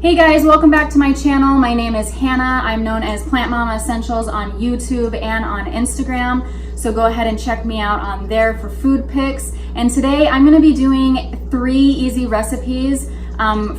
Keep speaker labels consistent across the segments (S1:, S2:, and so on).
S1: Hey guys, welcome back to my channel. My name is Hannah. I'm known as Plant Mama Essentials on YouTube and on Instagram. So go ahead and check me out on there for food pics. And today I'm gonna be doing 3 easy recipes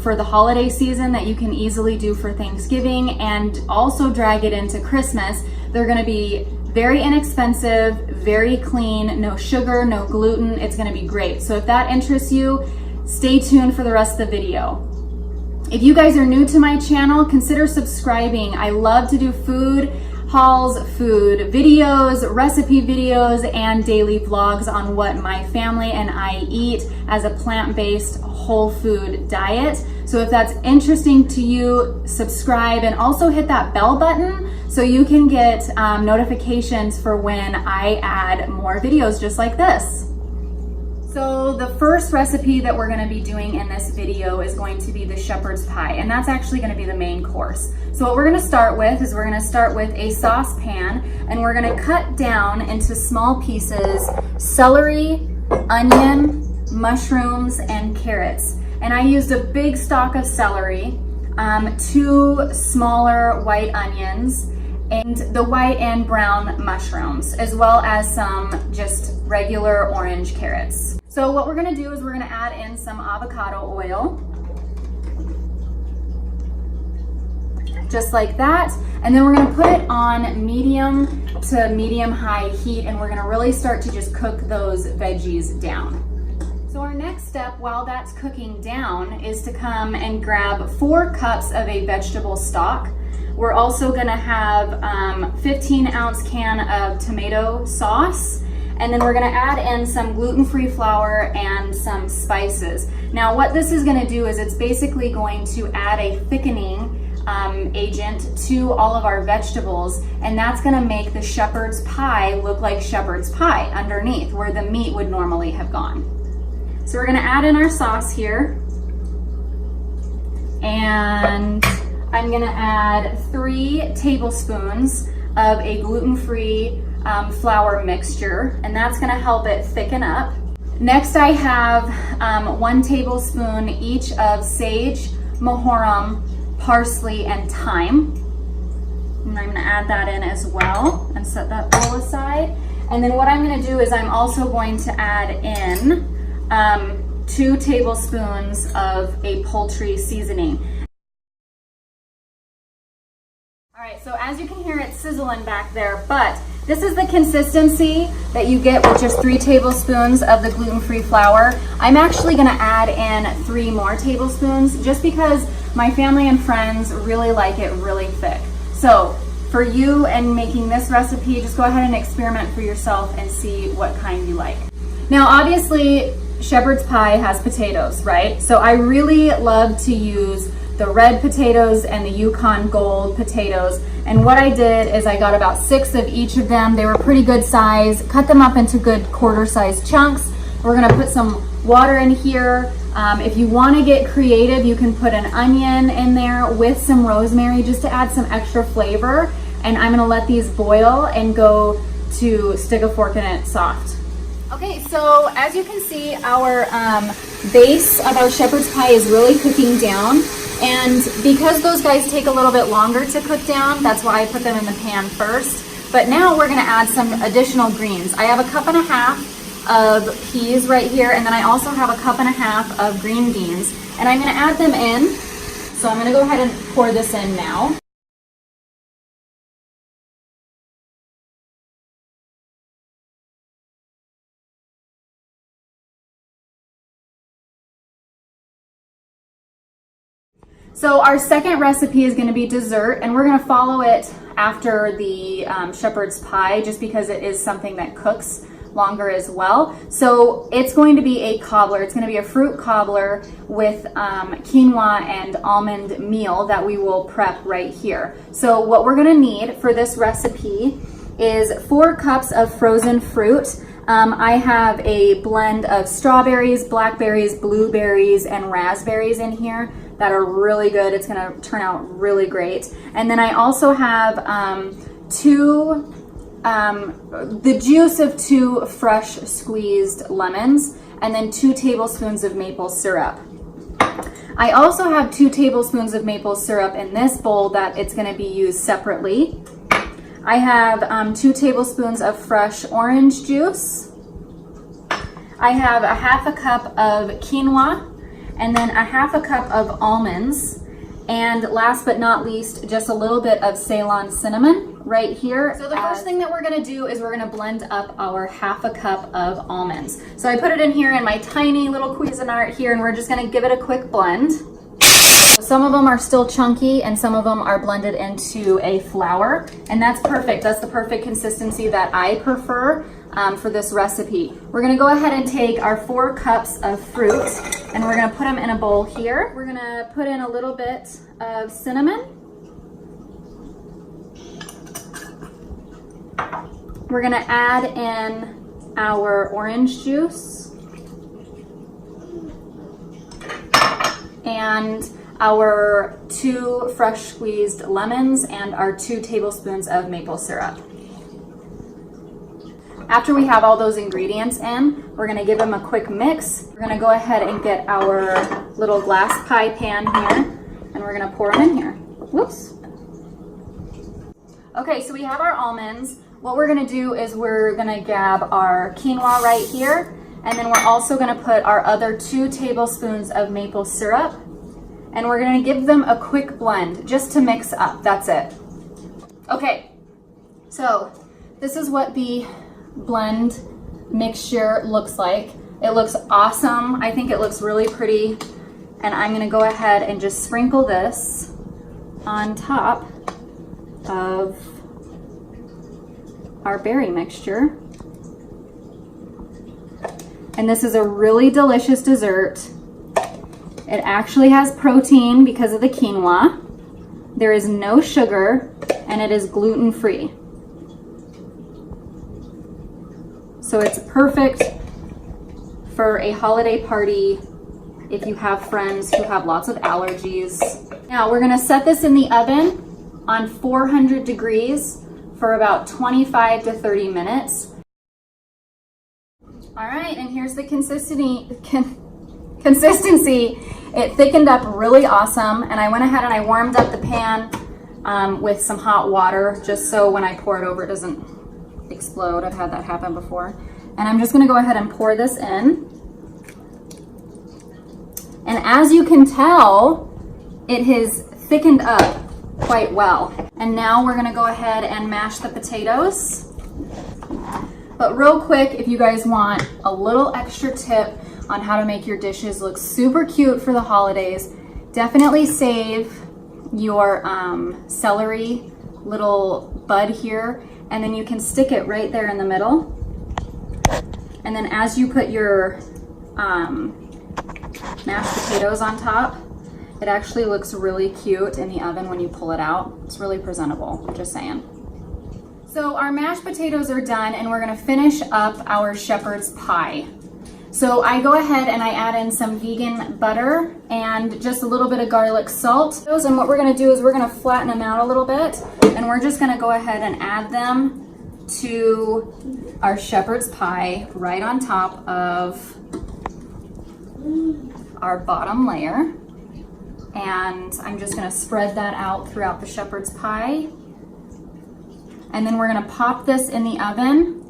S1: for the holiday season that you can easily do for Thanksgiving and also drag it into Christmas. They're gonna be very inexpensive, very clean, no sugar, no gluten. It's gonna be great. So if that interests you, stay tuned for the rest of the video. If you guys are new to my channel, consider subscribing. I love to do food hauls, food videos, recipe videos, and daily vlogs on what my family and I eat as a plant-based whole food diet. So if that's interesting to you, subscribe and also hit that bell button so you can get notifications for when I add more videos just like this. So the first recipe that we're gonna be doing in this video is going to be the shepherd's pie, and that's actually gonna be the main course. So what we're gonna start with is we're gonna start with a saucepan, and we're gonna cut down into small pieces celery, onion, mushrooms, and carrots. And I used a big stalk of celery, 2 smaller white onions, and the white and brown mushrooms, as well as some just regular orange carrots. So what we're gonna do is we're gonna add in some avocado oil, just like that. And then we're gonna put it on medium to medium high heat, and we're gonna really start to just cook those veggies down. So our next step while that's cooking down is to come and grab 4 cups of a vegetable stock. We're also gonna have 15-ounce can of tomato sauce, and then we're gonna add in some gluten-free flour and some spices. Now what this is gonna do is it's basically going to add a thickening agent to all of our vegetables, and that's gonna make the shepherd's pie look like shepherd's pie underneath where the meat would normally have gone. So we're gonna add in our sauce here, and I'm gonna add 3 tablespoons of a gluten-free flour mixture, and that's gonna help it thicken up. Next I have 1 tablespoon each of sage, marjoram, parsley, and thyme. And I'm gonna add that in as well and set that bowl aside. And then what I'm gonna do is I'm also going to add in 2 tablespoons of a poultry seasoning. All right, so as you can hear, it's sizzling back there, but this is the consistency that you get with just 3 tablespoons of the gluten-free flour. I'm actually gonna add in 3 more tablespoons just because my family and friends really like it really thick. So for you and making this recipe, just go ahead and experiment for yourself and see what kind you like. Now, obviously, shepherd's pie has potatoes, right? So I really love to use the red potatoes and the Yukon Gold potatoes. And what I did is I got about 6 of each of them. They were pretty good size, cut them up into good quarter-sized chunks. We're gonna put some water in here. If you wanna get creative, you can put an onion in there with some rosemary just to add some extra flavor. And I'm gonna let these boil and go to stick a fork in it soft. Okay, so as you can see, our base of our shepherd's pie is really cooking down. And because those guys take a little bit longer to cook down, that's why I put them in the pan first. But now we're gonna add some additional greens. I have a 1.5 cups of peas right here, and then I also have a 1.5 cups of green beans. And I'm gonna add them in. So I'm gonna go ahead and pour this in now. So our second recipe is going to be dessert, and we're going to follow it after the shepherd's pie just because it is something that cooks longer as well. So it's going to be a cobbler. It's going to be a fruit cobbler with quinoa and almond meal that we will prep right here. So what we're going to need for this recipe is 4 cups of frozen fruit. I have a blend of strawberries, blackberries, blueberries, and raspberries in here that are really good. It's gonna turn out really great. And then I also have the juice of 2 fresh squeezed lemons, and then 2 tablespoons of maple syrup. I also have 2 tablespoons of maple syrup in this bowl that it's going to be used separately. I have 2 tablespoons of fresh orange juice. I have a half a cup of quinoa, and then a half a cup of almonds. And last but not least, just a little bit of Ceylon cinnamon right here. So the first thing that we're gonna do is we're gonna blend up our half a cup of almonds. So I put it in here in my tiny little Cuisinart here, and we're just gonna give it a quick blend. Some of them are still chunky and some of them are blended into a flour, and that's perfect. That's the perfect consistency that I prefer for this recipe. We're gonna go ahead and take our 4 cups of fruit and we're gonna put them in a bowl here. We're gonna put in a little bit of cinnamon. We're gonna add in our orange juice and our 2 fresh squeezed lemons and our 2 tablespoons of maple syrup. After we have all those ingredients in, we're gonna give them a quick mix. We're gonna go ahead and get our little glass pie pan here, and we're gonna pour them in here. Whoops. Okay, so we have our almonds. What we're gonna do is we're gonna grab our quinoa right here, and then we're also gonna put our other 2 tablespoons of maple syrup, and we're gonna give them a quick blend just to mix up. That's it. Okay, so this is what the blend mixture looks like. It looks awesome. I think it looks really pretty. And I'm gonna go ahead and just sprinkle this on top of our berry mixture. And this is a really delicious dessert. It actually has protein because of the quinoa. There is no sugar and it is gluten-free. So it's perfect for a holiday party if you have friends who have lots of allergies. Now we're gonna set this in the oven on 400 degrees for about 25 to 30 minutes. All right, and here's the consistency. It thickened up really awesome, and I went ahead and I warmed up the pan with some hot water just so when I pour it over it doesn't explode. I've had that happen before. And I'm just gonna go ahead and pour this in. And as you can tell, it has thickened up quite well. And now we're gonna go ahead and mash the potatoes. But real quick, if you guys want a little extra tip on how to make your dishes look super cute for the holidays, definitely save your celery little bud here, and then you can stick it right there in the middle. And then as you put your mashed potatoes on top, it actually looks really cute in the oven when you pull it out. It's really presentable, just saying. So our mashed potatoes are done, and we're gonna finish up our shepherd's pie. So I go ahead and I add in some vegan butter and just a little bit of garlic salt. And what we're gonna do is we're gonna flatten them out a little bit, and we're just gonna go ahead and add them to our shepherd's pie right on top of our bottom layer. And I'm just gonna spread that out throughout the shepherd's pie. And then we're gonna pop this in the oven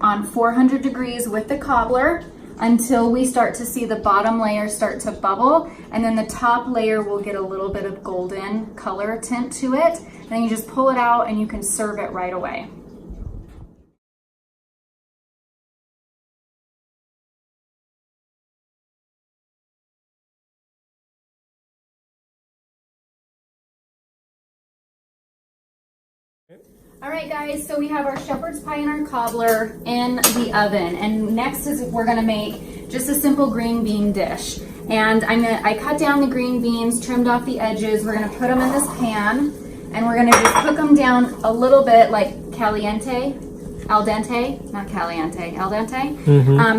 S1: on 400 degrees with the cobbler until we start to see the bottom layer start to bubble, and then the top layer will get a little bit of golden color tint to it. And then you just pull it out and you can serve it right away. All right, guys, so we have our shepherd's pie and our cobbler in the oven, and next is we're gonna make just a simple green bean dish. And I cut down the green beans, trimmed off the edges. We're gonna put them in this pan, and we're gonna just cook them down a little bit like al dente,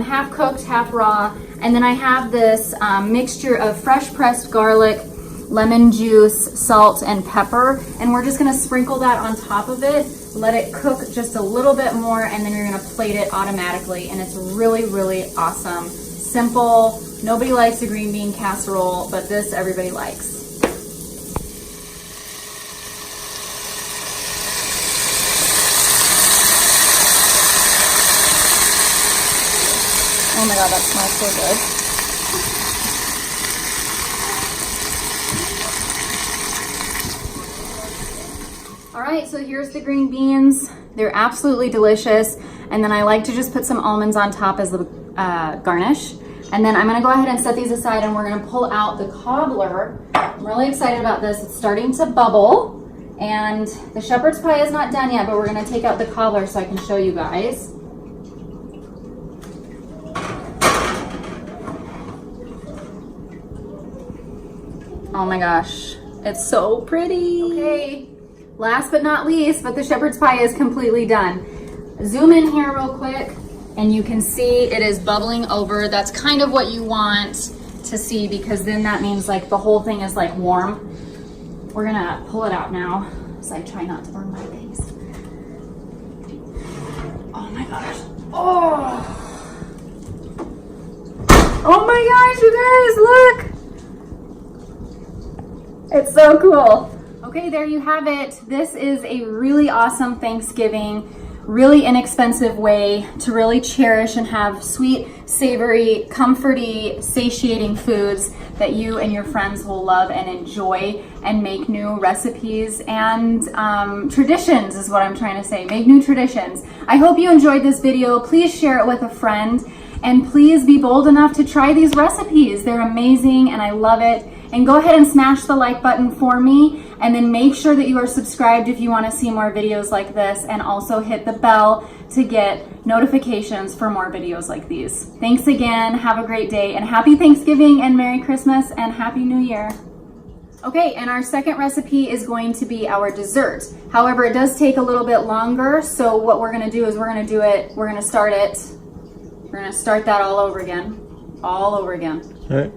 S1: half cooked, half raw. And then I have this mixture of fresh pressed garlic, lemon juice, salt, and pepper, and we're just gonna sprinkle that on top of it, let it cook just a little bit more, and then you're gonna plate it automatically, and it's really, really awesome. Simple, Nobody likes a green bean casserole, but this everybody likes. Oh my God, that smells so good. All right, so here's the green beans. They're absolutely delicious. And then I like to just put some almonds on top as the garnish. And then I'm gonna go ahead and set these aside and we're gonna pull out the cobbler. I'm really excited about this. It's starting to bubble. And the shepherd's pie is not done yet, but we're gonna take out the cobbler so I can show you guys. Oh my gosh, it's so pretty. Okay, last but not least, but the shepherd's pie is completely done. Zoom in here real quick and you can see it is bubbling over. That's kind of what you want to see because then that means like the whole thing is like warm. We're gonna pull it out now so I try not to burn my face. Oh my gosh. Oh. Oh my gosh, you guys, look. It's so cool. Okay, there you have it. This is a really awesome Thanksgiving, really inexpensive way to really cherish and have sweet, savory, comforty, satiating foods that you and your friends will love and enjoy, and make new recipes and traditions is what I'm trying to say. Make new traditions. I hope you enjoyed this video. Please share it with a friend and please be bold enough to try these recipes. They're amazing and I love it. And go ahead and smash the like button for me, and then make sure that you are subscribed if you want to see more videos like this, and also hit the bell to get notifications for more videos like these. Thanks again, have a great day, and happy Thanksgiving and Merry Christmas and Happy New Year. Okay, and our second recipe is going to be our dessert. However, it does take a little bit longer, so what we're gonna do is we're gonna start that all over again. All over again.
S2: All right.